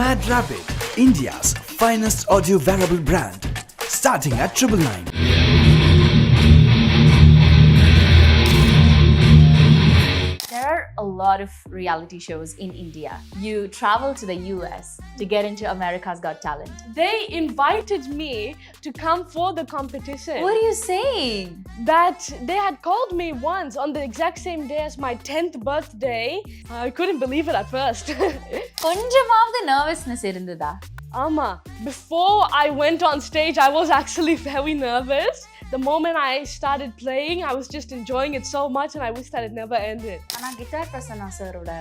MadRabbit, India's finest audio wearable brand, starting at 999. There are a lot of reality shows in India. You travel to the US to get into America's Got Talent. They invited me to come for the competition. What are you saying? That they had called me once on the exact same day as my 10th birthday. I couldn't believe it at first. கொஞ்சமாவது nervousness இருந்ததா? Ama, before I went on stage, I was actually very nervous. The moment I started playing, I was just enjoying it so much and I wish that it never ended. ஆனா guitar Prasanna சாரோட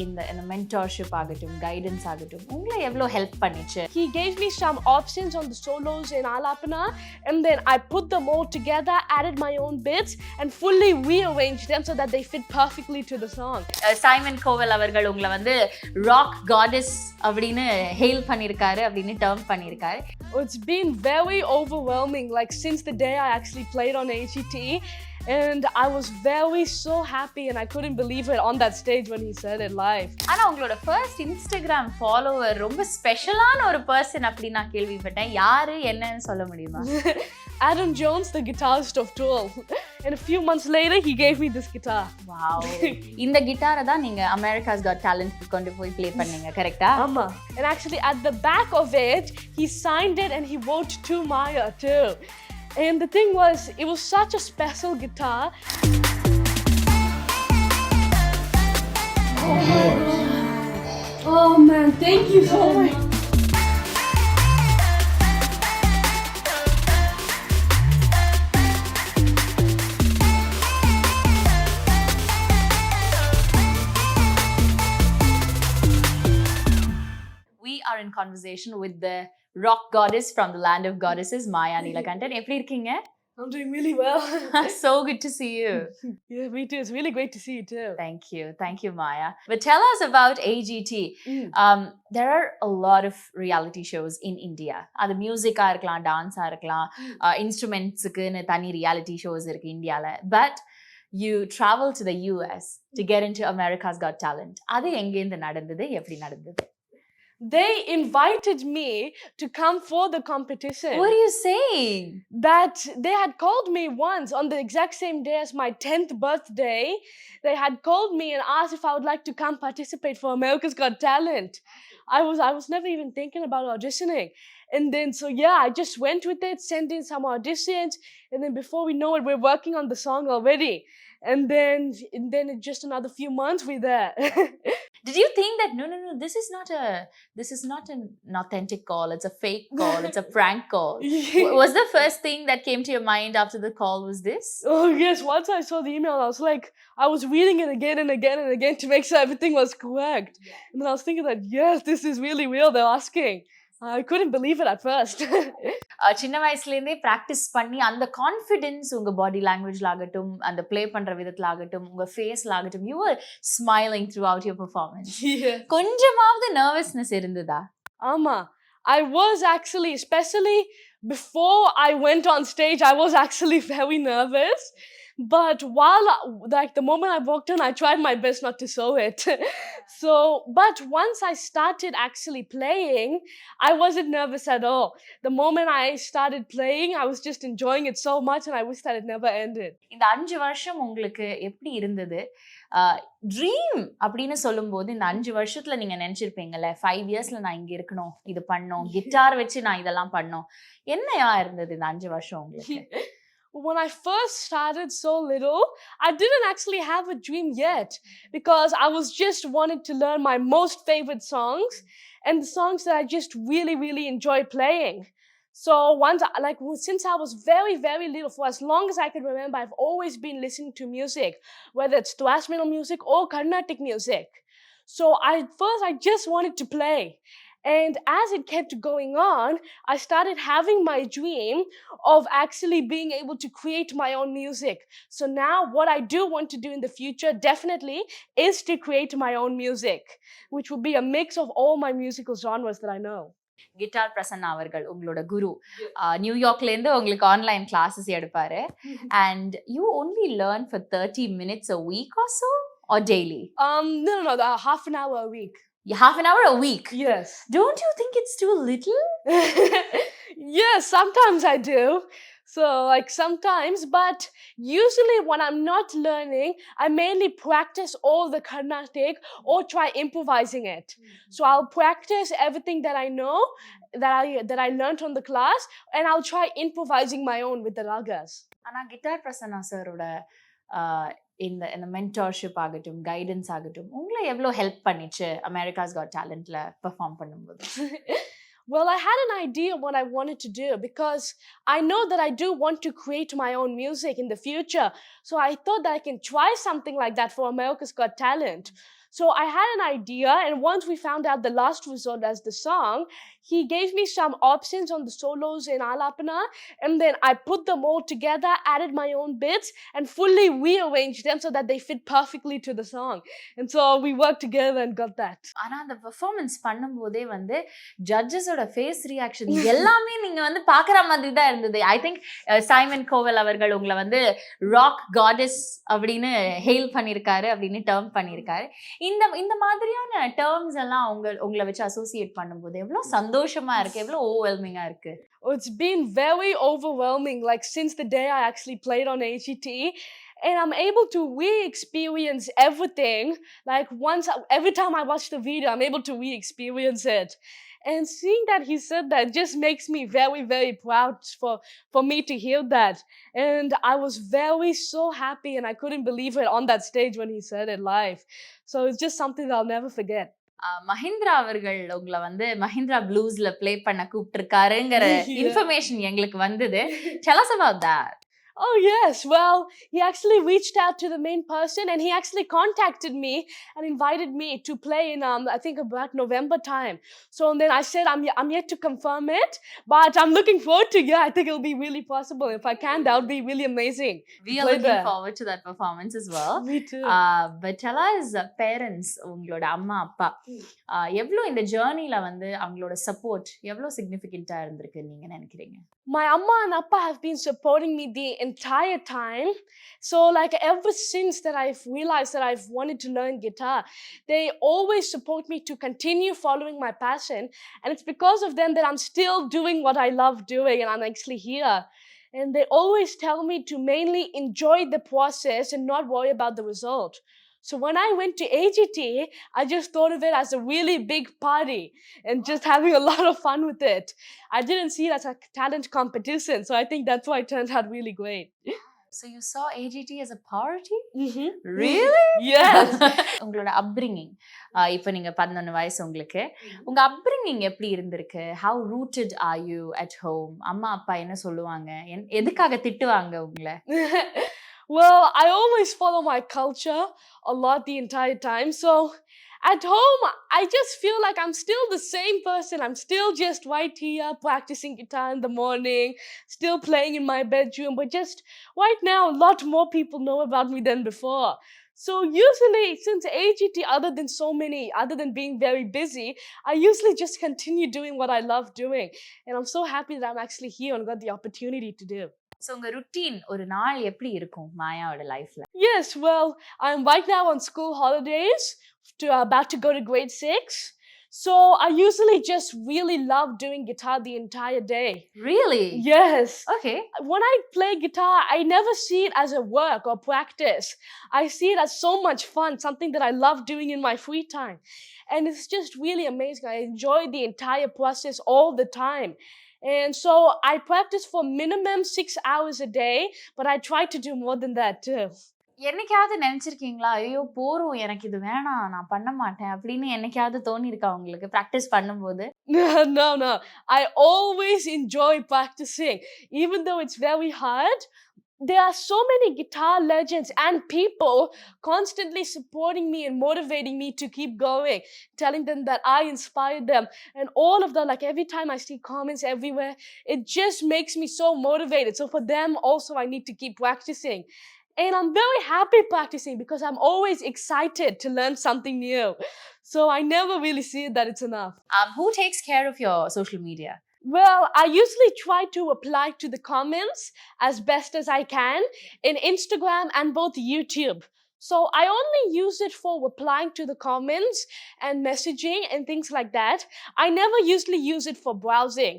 இந்த mentorship ஆகட்டும், guidance ஆகட்டும், உங்களை எவ்வளோ help பண்ணிச்சு? He gave me some options on the solos in Alapana and then I put them all together, added my own bits and fully rearranged them so that they fit perfectly to the song. Simon Koval அவர்கள் உங்களை வந்து rock goddess அப்படின்னு hail பண்ணியிருக்காரு, அப்படின்னு term பண்ணியிருக்காரு. It's been very overwhelming, like since the day I actually played on AGT. And I was so happy and I couldn't believe it on that stage when he said it live. ஆனா உங்களோட first Instagram follower ரொம்ப ஸ்பெஷலான ஒரு person அப்படி நான் கேள்விப்பட்டேன். யாரு என்னன்னு சொல்ல முடியுமா? Adam Jones, the guitarist of Tool. And a few months later, he gave me this guitar. Wow. இந்த கிட்டாரை தான் நீங்க America's Got Talent கொண்டு போய் ப்ளே பண்ணீங்க, கரெக்ட்டா? ஆமா. And actually at the back of it, he signed it and he wrote to Maya too. And the thing was, it was such a special guitar. Oh my God. Oh man, thank you so much. We are in conversation with the rock goddess from the land of goddesses, Maya Neelakantan. எப்படி இருக்கீங்க? I'm doing really well. So good to see you. Yeah, me too. It's really great to see you too. Thank you, Maya. But tell us about AGT. There are a lot of reality shows in India. அது மியூசிக்கா இருக்கலாம், டான்ஸா இருக்கலாம், இன்ஸ்ட்ருமெண்ட்ஸுக்குன்னு தனி reality shows இருக்கு இந்தியால. But you travel to the US to get into America's Got Talent. அது எங்கேருந்து நடந்தது, எப்படி நடந்தது? They invited me to come for the competition. What are you saying? That they had called me once on the exact same day as my 10th birthday. They had called me and asked if I would like to come participate for America's Got Talent. I was never even thinking about auditioning. And then, so yeah, I just went with it, sent in some auditions. And then before we know it, we're working on the song already. And then in just another few months, we're there. Did you think that no, this is not an authentic call, it's a fake call, it's a prank call? Was the first thing that came to your mind after the call was this? Oh yes, once I saw the email, I was reading it again and again and again to make sure everything was correct. Yeah. And then I was thinking that yes, this is really real, they're asking. I couldn't believe it at first. சின்ன வயசுலேருந்தே practice பண்ணி அந்த confidence உங்க பாடி லாங்குவேஜ்ல ஆகட்டும், அந்த play பண்ற விதத்துல ஆகட்டும், உங்க ஃபேஸ்ல ஆகட்டும், you are smiling through out your performance. கொஞ்சமாவது நர்வஸ்னஸ் இருந்ததா? ஆமா, I was actually, especially before I went on stage, I was actually very nervous. But the moment I walked in, I tried my best not to show it. But once I started actually playing, I wasn't nervous at all. The moment I started playing, I was just enjoying it so much and I wish that it never ended. இந்த 5 வருஷம் உங்களுக்கு எப்படி இருந்தது? Dream அப்படின்னு சொல்லும்போது இந்த 5 வருஷத்துல நீங்க நினைச்சிருப்பீங்கல்ல, 5 இயர்ஸ்ல நான் இங்க இருக்கணும், இது பண்ணணும், கிட்டார் வச்சு நான் இதெல்லாம் பண்ணணும். என்னையா இருந்தது இந்த 5 வருஷம் உங்களுக்கு? When I first started so little, I didn't actually have a dream yet because I was just wanted to learn my most favorite songs and the songs that I just really, really enjoy playing. So since I was very, very little, for as long as I can remember, I've always been listening to music, whether it's thrash metal music or Carnatic music. So I just wanted to play. And as it kept going on, I started having my dream of actually being able to create my own music. So now what I do want to do in the future definitely is to create my own music, which will be a mix of all my musical genres that I know. Guitar Prasanna அவர்கள் உங்களோட குரு நியூயார்க்ல இருந்து உங்களுக்கு online classes எடுப்பாரு. And you only learn for 30 minutes a week or so or daily? No, half an hour a week. Half an hour a week. Yes. Don't you think it's too little? Yes, sometimes I do. So, like sometimes, but usually when I'm not learning, I mainly practice all the Carnatic or try improvising it. So I'll practice everything that I know, that I learned from the class, and I'll try improvising my own with the ragas. ஆனா guitar Prasanna சாரோட இந்த mentorship ஆகட்டும் guidance ஆகட்டும் உங்களை எவ்வளோ help பண்ணிச்சு Americas God டேலண்ட்ல perform பண்ணும்போது? Well, I had an idea what I wanted to do because I know that I do want to create my own music in the future. So I thought that I can try something like that for America's Got Talent. So I had an idea, and once we found out the last result as the song, he gave me some options on the solos in Alapana, and then I put them all together, added my own bits, and fully rearranged them so that they fit perfectly to the song. And so we worked together and got that. ஆனா அந்த performance பண்ணும்போதே வந்து ஜட்ஜஸோட face reaction எல்லாமே நீங்க வந்து பாக்குற மாதிரி தான் இருந்தது. ஐ திங்க் சைமன் கோவல் அவர்கள் உங்களை வந்து ராக் காடஸ் அப்படின்னு ஹெயில் பண்ணியிருக்காரு, அப்படின்னு டேர்ம் பண்ணியிருக்காரு. இந்த மாதிரியான டேர்ம்ஸ் எல்லாம் உங்களை வச்சு அசோசியேட் பண்ணும்போது எவ்வளவு சந்தோஷமா இருக்கு, எவ்வளவு ஓவர்வெல்மிங்கா இருக்கு? Oh, it's been very overwhelming, like since the day I actually played on AGT, and I'm able to re-experience everything. Like every time I watch the video, I'm able to re-experience it. And seeing that he said that just makes me very, very proud for me to hear that. And I was so happy, and I couldn't believe it on that stage when he said it live. So it's just something that I'll never forget. Mahindra அவர்கள் உங்களை வந்து Mahindra ப்ளூஸ்ல play பண்ண கூப்பிட்டிருக்காருங்கிற information எங்களுக்கு வந்தது. Tell us about that. Oh yes, well, he actually reached out to the main person, and he actually contacted me and invited me to play in I think about November time. So then I said I'm yet to confirm it, but I'm looking forward to I think it'll be really possible. If I can, that would be really amazing. We are looking forward to that performance as well. Me too. But tell us, parents, உங்களோட அம்மா அப்பா எவ்வளோ இந்த ஜர்னில வந்து அவங்களோட support எவ்வளோ சிக்னிஃபிகண்டா இருந்திருக்கு நீங்க நினைக்கிறீங்க? My amma and appa have been supporting me the entire time. So like ever since that I've realized that I've wanted to learn guitar, they always support me to continue following my passion. And it's because of them that I'm still doing what I love doing, and I'm actually here. And they always tell me to mainly enjoy the process and not worry about the result. So when I went to AGT, I just thought of it as a really big party and just having a lot of fun with it. I didn't see it as a talent competition, so I think that's why it turned out really great. So you saw AGT as a party? Mm-hmm. Really? Yes. உங்களோட upbringing, இப்போ நீங்க 11 வயசு உங்களுக்கு, உங்க upbringing எப்படி இருந்திருக்கு? How rooted are you at home? அம்மா அப்பா என்ன சொல்லுவாங்க, எதுக்காக திட்டுவாங்க உங்களை? Well, I always follow my culture a lot the entire time. So at home, I just feel like I'm still the same person. I'm still just right here practicing guitar in the morning, still playing in my bedroom. But just right now, a lot more people know about me than before. So usually, since AGT, other than being very busy, I usually just continue doing what I love doing. And I'm so happy that I'm actually here and got the opportunity to do. So உங்க routine ஒரு நாள் எப்படி இருக்கும் மாயாவோட லைஃப்ல? Yes, well, I'm right now on school holidays, about to go to grade 6. So I usually just really love doing guitar the entire day. Really? Yes. Okay. When I play guitar, I never see it as a work or practice. I see it as so much fun, something that I love doing in my free time. And it's just really amazing. I enjoy the entire process all the time. And so I practice for minimum 6 hours a day, but I try to do more than that too. என்னைக்காவது நினைச்சிருக்கீங்களா, ஐயோ போறோம் எனக்கு இது வேணாம் நான் பண்ண மாட்டேன் அப்படின்னு என்னைக்காவது தோணி இருக்கா உங்களுக்கு பிராக்டிஸ் பண்ணும்போது? No. I always enjoy practicing, even though it's very hard. There are so many guitar legends and people constantly supporting me and motivating me to keep going, telling them that I inspired them. And all of them, like every time I see comments everywhere, it just makes me so motivated. So for them also, I need to keep practicing. And I'm very happy practicing because I'm always excited to learn something new. So I never really see that it's enough. Who takes care of your social media? Well, I usually try to reply to the comments as best as I can in Instagram and both YouTube. So I only use it for replying to the comments and messaging and things like that. I never usually use it for browsing.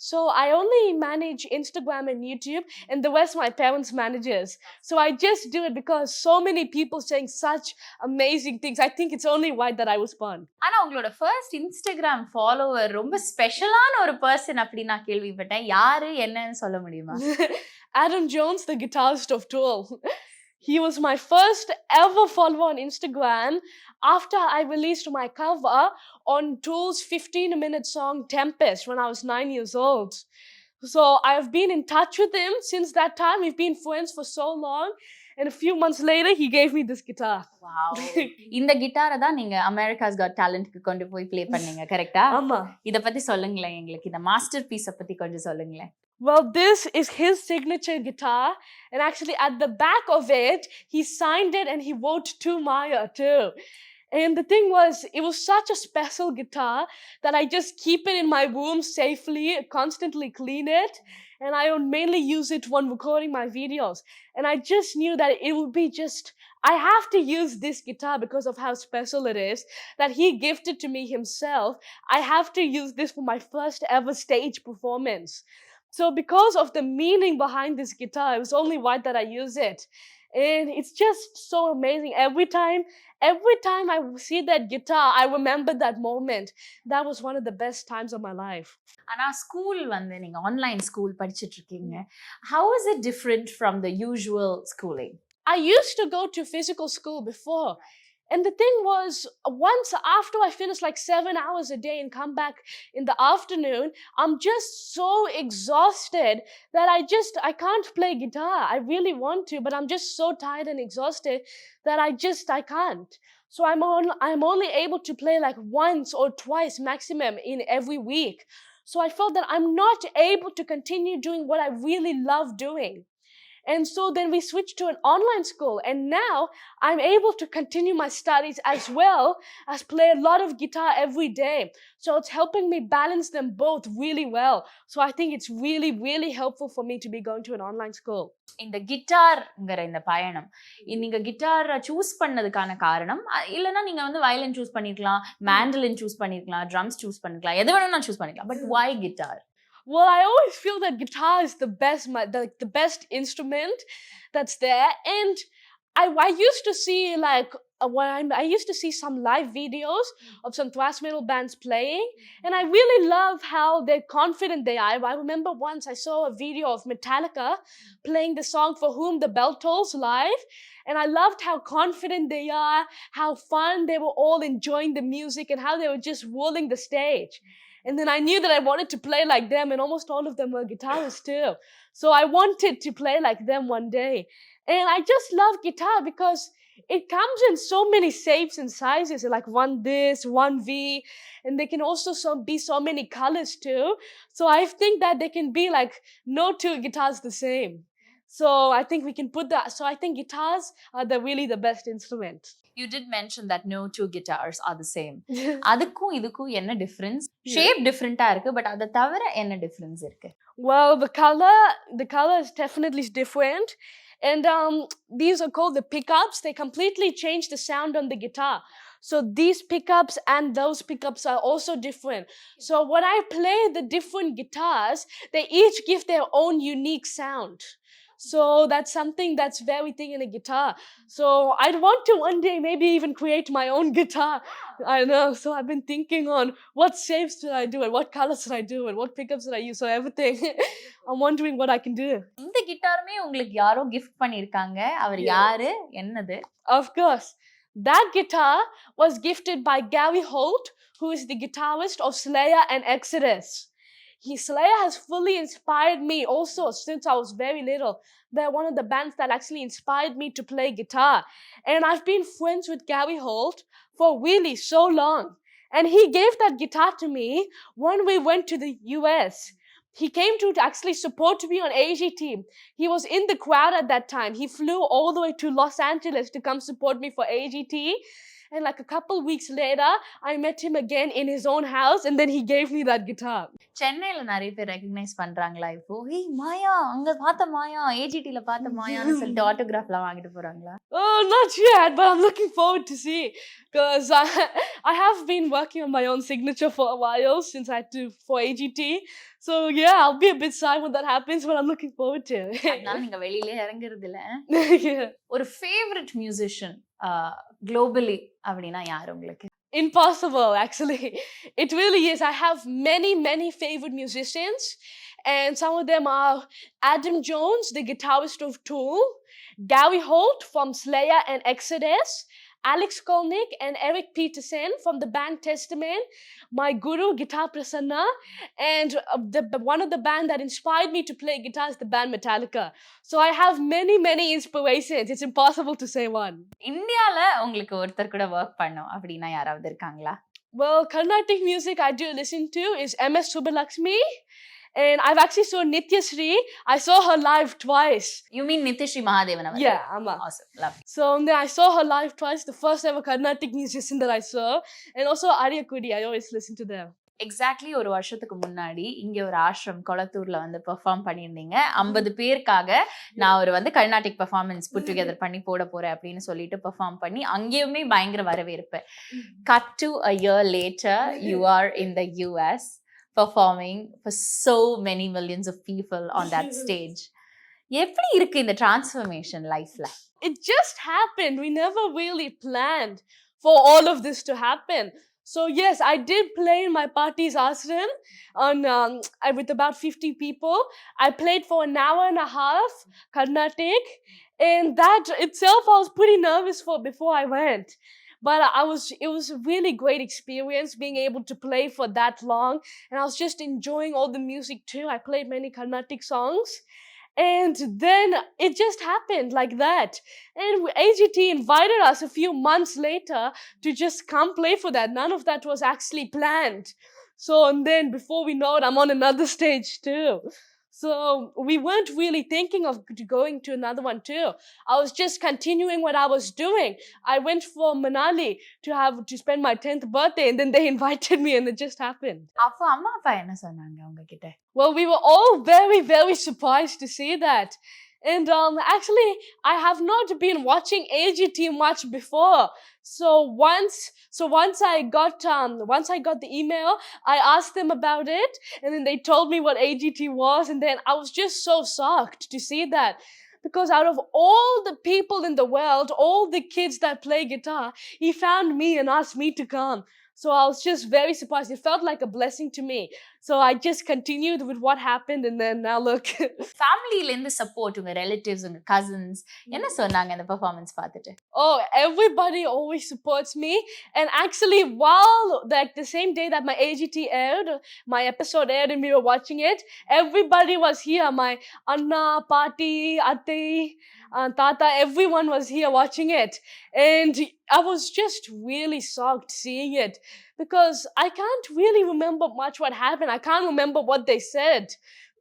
So I only manage Instagram and YouTube, and the rest my parents manages. So I just do it because so many people saying such amazing things. I think it's only right that I respond. ஆனா உங்களோட first Instagram follower ரொம்ப ஸ்பெஷலான ஒரு person அப்படி நான் கேள்விப்பட்டேன். யாரு என்னன்னு சொல்ல முடியுமா? Adam Jones, the guitarist of Tool. He was my first ever follower on Instagram after I released my cover on Tool's 15-minute song Tempest when I was 9 years old. So I've been in touch with him since that time. We've been friends for so long. And a few months later, he gave me this guitar. Wow. இந்த கிட்டாரை தான் நீங்க Americas God டேலண்ட்க்கு கொண்டு போய் play பண்ணீங்க, கரெக்ட்டா? ஆமா. இத பத்தி சொல்லுங்களேன் எங்களுக்கு. இந்த மாஸ்டர் பீஸ பத்தி கொஞ்சம் சொல்லுங்களேன். Well, this is his signature guitar, and actually at the back of it, he signed it and he wrote to Maya too. And the thing was, it was such a special guitar that I just keep it in my room safely, constantly clean it, and I would mainly use it when recording my videos. And I just knew that it would be just, I have to use this guitar because of how special it is, that he gifted to me himself. I have to use this for my first ever stage performance. So because of the meaning behind this guitar, it was only right that I use it. And it's just so amazing. Every time I see that guitar, I remember that moment. That was one of the best times of my life. ஆனா school வந்து நீங்க online school படிச்சிட்டு இருக்கீங்க. How is it different from the usual schooling? I used to go to physical school before. And the thing was, once after I finish like 7 hours a day and come back in the afternoon, I'm just so exhausted that I can't play guitar. I really want to, but I'm just so tired and exhausted that I can't. So I'm only able to play like once or twice maximum in every week. So I felt that I'm not able to continue doing what I really love doing. And so then we switched to an online school, and now I'm able to continue my studies as well as play a lot of guitar every day. So it's helping me balance them both really well. So I think it's really, really helpful for me to be going to an online school. இந்த கிட்டார்ங்கிற இந்த பயணம், நீங்க கிட்டாரை choose பண்ணதுக்கான காரணம், இல்லைன்னா நீங்க வந்து violin choose பண்ணிருக்கலாம், mandolin choose பண்ணிருக்கலாம், ட்ரம்ஸ் சூஸ் பண்ணிருக்கலாம், எது வேணும்னா சூஸ் பண்ணிக்கலாம். But why guitar? Well, I always feel that guitar is the best instrument that's there. And I used to see like I used to see some live videos of some thrash metal bands playing, and I really love how they're confident they are. I remember once I saw a video of Metallica playing the song For Whom the Bell Tolls live, and I loved how confident they are, how fun they were all enjoying the music, and how they were just rolling the stage. And then I knew that I wanted to play like them, and almost all of them were guitarists too. So I wanted to play like them one day. And I just love guitar because it comes in so many shapes and sizes, like one this, one V, and they can also be so many colors too. So I think that they can be like no two guitars the same. So I think we can put that. So I think guitars are really the best instrument. You did mention that no two guitars are the same. அதுக்கும் இதுக்கும் என்ன difference? Shape டிஃபரெண்டா இருக்கு, but அதை தவிர என்ன difference இருக்கு? Well, the color is definitely different. And these are called the pickups. They completely change the sound on the guitar. So these pickups and those pickups are also different. So when I play the different guitars, they each give their own unique sound. So that's something that's very thing in a guitar. So I'd want to one day maybe even create my own guitar. I know. So I've been thinking on what shapes should I do and what colors should I do and what pickups should I use. So everything. I'm wondering what I can do. இந்த கிட்டாருமே உங்களுக்கு யாரோ gift பண்ணிருக்காங்க. அவர் யாரு? என்னது? Of course. That guitar was gifted by Gary Holt, who is the guitarist of Slayer and Exodus. Slayer has fully inspired me also since I was very little. They're one of the bands that actually inspired me to play guitar. And I've been friends with Gary Holt for really so long. And he gave that guitar to me when we went to the US. He came to actually support me on AGT. He was in the crowd at that time. He flew all the way to Los Angeles to come support me for AGT. And like a couple weeks later, I met him again in his own house, and then he gave me that guitar. சென்னையில நிறைய பேர் recognise பண்றாங்களா இப்போ? ஏய் மாயா, அங்க பார்த்த மாயா, AGT-ல பார்த்த மாயான்னு சொல்லிட்டு ஆட்டோகிராஃப்லாம் வாங்கிட்டு போறாங்களா? Oh, not yet, but I'm looking forward to see, because I have been working on my own signature for a while since I had to for AGT. So yeah, I'll be a bit shy when that happens, but I'm looking forward to it. அதனால நீங்க வெளியில இறங்குறது இல்ல. Yeah. ஒரு favourite musician globally அப்படின்னா யார் உங்களுக்கு? Impossible, actually. It really is. I have many favorite musicians, and some of them are Adam Jones, the guitarist of Tool, Gary Holt from Slayer and Exodus, Alex Skolnick and Eric Peterson from the band Testament, my guru Guitar Prasanna, and one of the band that inspired me to play guitar is the band Metallica. So I have many inspirations. It's impossible to say one. இந்தியால உங்களுக்கு ஒருத்தர் கூட work பண்ணோம் அப்படின்னா யாராவது இருக்காங்களா? Well, Carnatic music I do listen to is MS Subbulakshmi. And I've actually saw Nitya Sri. I saw her live twice. You mean Nitya Mahadevan? Yeah, Amma. Awesome, love. So then I saw her live twice. The first ever Carnatic musician that I saw, and also Arya Kudi. I always listen to them. Exactly ஒரு வருஷத்துக்கு முன்னாடி இங்க ஒரு ஆஷ்ரம் கொளத்தூர்ல வந்து perform பண்ணியிருந்தீங்க. 50 பேருக்காக நான் ஒரு வந்து கர்நாடிக் பெர்ஃபார்மன்ஸ் புட் டுகெதர் பண்ணி போட போறேன் அப்படின்னு சொல்லிட்டு பெர்ஃபார்ம் பண்ணி அங்கேயுமே பயங்கர வரவேற்பு. Cut to a year later, you are in the US performing for so many millions of people on that stage. எப்படி இருக்கு இந்த டிரான்ஸ்ஃபர்மேஷன் லைஃப்ல? It just happened. We never really planned for all of this to happen. So yes, I did play in my party's ashram on with about 50 people. I played for an hour and a half Carnatic, and that itself I was pretty nervous for before I went. But it was a really great experience being able to play for that long, and I was just enjoying all the music too. I played many Carnatic songs, and then it just happened like that. And AGT invited us a few months later to just come play for that. None of that was actually planned. So, and then before we know it, I'm on another stage too. So we weren't really thinking of going to another one too. I was just continuing what I was doing. I went for Manali to spend my 10th birthday, and then they invited me, and it just happened. அப்போ அம்மா அப்பா என்ன சொன்னாங்க உங்ககிட்ட? Well, we were all very surprised to see that. And actually, I have not been watching AGT much before. So once I got the email, I asked them about it, and then they told me what AGT was, and then I was just so shocked to see that. Because out of all the people in the world, all the kids that play guitar, he found me and asked me to come. So I was just very surprised. It felt like a blessing to me. So I just continued with what happened, and then now look. ஃபேமிலில இருந்து support, உங்க relatives, உங்க cousins என்ன சொன்னாங்க அந்த performance பார்த்துட்டு? Oh, everybody always supports me. And actually, while the same day that my AGT aired, my episode aired and we were watching it, everybody was here. My Anna, Pati, Ate, Tata, everyone was here watching it. And I was just really shocked seeing it, because I can't really remember much what happened. I can't remember what they said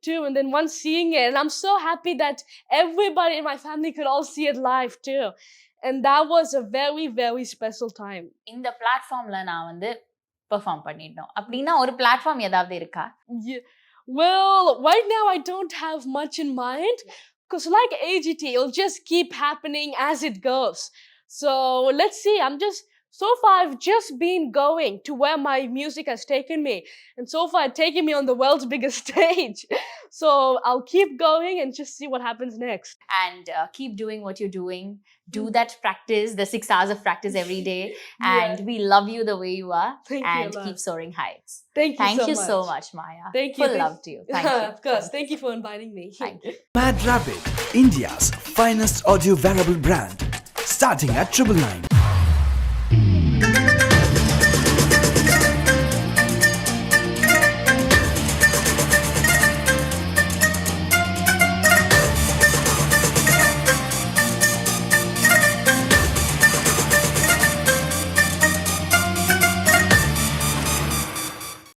too. And then once seeing it, and I'm so happy that everybody in my family could all see it live too. And that was a very special time. இந்த பிளாட்ஃபார்ம்ல நான் வந்து perform பண்ணிடணும் அப்படின்னா ஒரு platform ஏதாவது இருக்கா? Yeah. Well, right now I don't have much in mind, because like AGT, it'll just keep happening as it goes. So let's see. So far, I've just been going to where my music has taken me. And so far, it's taken me on the world's biggest stage. So I'll keep going and just see what happens next. And keep doing what you're doing. Do that practice, the 6 hours of practice every day. And we love you the way you are. Thank and you, keep soaring heights. Thank you so much, Maya. Thank you. Full love to you. Thank you. Of course. Thank you for inviting me. Thank you. MadRabbit, India's finest audio wearable brand, starting at 999.